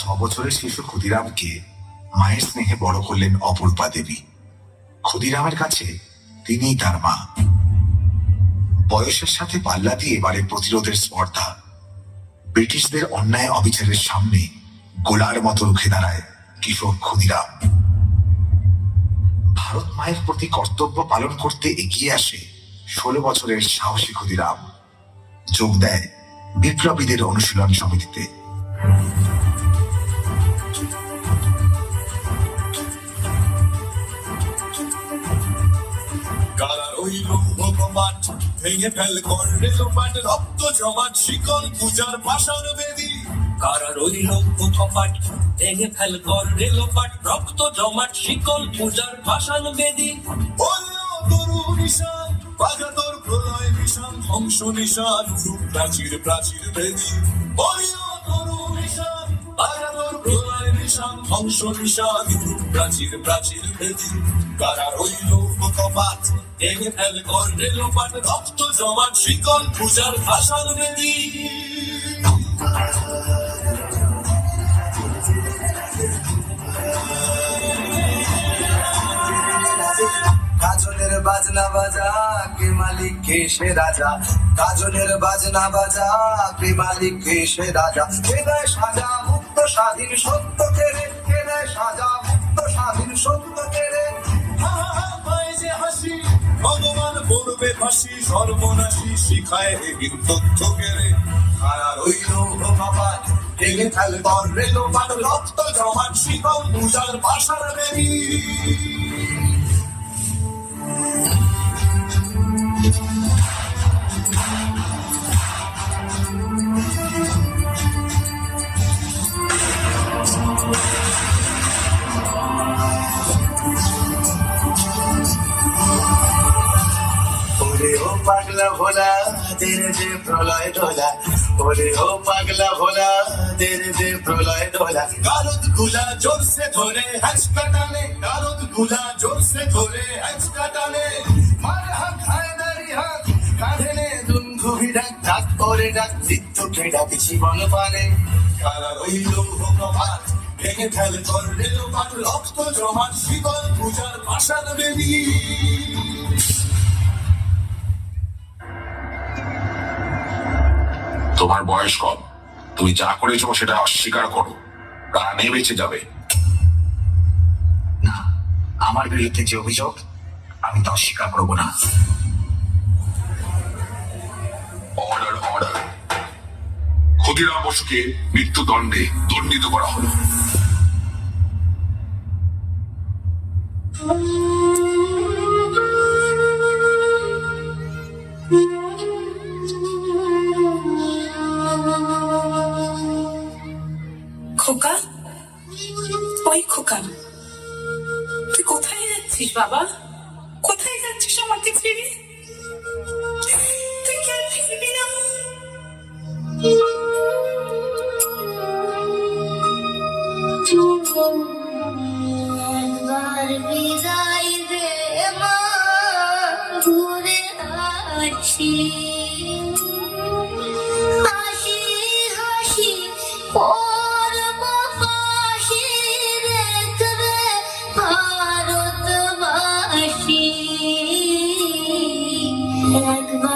6 বছরের শিশু ক্ষুদিরামকে মায়ের স্নেহে বড় করলেন অপূর্বা দেবী। ক্ষুদিরামের কাছে তিনিই তার মা। বয়সের সাথে পাল্লা দিয়ে এবারে প্রতিরোধের স্পর্ধা। ব্রিটিশদের অন্যায় অবিচারের সামনে গোলার মতো রুখে দাঁড়ায় কিশোর ক্ষুদিরাম। ভারত মায়ের প্রতি কর্তব্য পালন করতে এগিয়ে আসে 16 বছরের সাহসী ক্ষুদিরাম। যোগ দেয় বিপ্লবীদের অনুশীলন সমিতিতে। ভেঙে ফেল করে লোপাট, রক্ত জমাট শিকল পূজার পাষাণ বেদী। কারা রইল কপাট, ভেঙে ফেল করে লোপাট, রক্ত জমাট শিকল পূজার পাষাণ বেদী। তরু নিশান বাজা তোর প্রলয় নিশান, ধ্বংস নিশান প্রাচীর প্রাচীর বেদী। তরু নিশান বাজা তোর প্রলয় নিশান, ধ্বংস নিশান প্রাচীর প্রাচীর বেদী। কারা রইল কপাট, ভেঙে ফেল করে লোপাট, রক্ত জমাট শিকল পূজার পাষাণ বেদী। গাজনের বাজনা বাজা, কে মালিক কে সে রাজা। গাজনের বাজনা বাজা, কে মালিক কে সে রাজা। কে দেয় সাজা মুক্ত স্বাধীন সত্য কেড়ে, কে দেয় সাজা মুক্ত স্বাধীন সত্য কেড়ে। যে হাসি ভগবান পড়বে ফাঁসি, সর্বনাশী শিখায় হীন তথ্য কেড়ে। কারা রইল কপাট, ভেঙে ফেল করে লোপাট, রক্ত জমাট শিকল পূজার পাষাণ বেদী। পাগলা ভোলা তেরে যে প্রলয় ঢোলা, ওরে ও পাগলা ভোলা তেরে যে প্রলয় ঢোলা। গারদ গুলা জোরসে ধরে হ্যাচকা টানে, গারদ গুলা জোরসে ধরে হ্যাচকা টানে। মার হাত হায়দারি হাত, কাঁধে নে দুন্ধু ভিড়াক, ডাক করে ডাক মৃত্যুকে ডাকি জীবন পানে। কারা রইল কপাট, ভেঙে ফেল করে লোপাট, রক্ত জমাট শিকল পূজার পাষাণ বেদী। তোমার বয়স কম, তুমি যা করেছো সেটা অস্বীকার করো, প্রাণে বেঁচে যাবে। না, আমার বিরুদ্ধে যে অভিযোগ আমি তা অস্বীকার করবো না। Order order. ক্ষুদিরাম বসুকে মৃত্যুদণ্ডে দণ্ডিত করা হলো। খোকা, ওই খোকা, তুই কোথায় যাচ্ছিস বাবা? কোথায় যাচ্ছিস আমাকে ছেড়ে? তুই কেন ফিরবি না? একবার বিদায় দে মা, ঘুরে আসি। হাসি হাসি পরব হাসি, দেখবে ভারতবাসী। একবার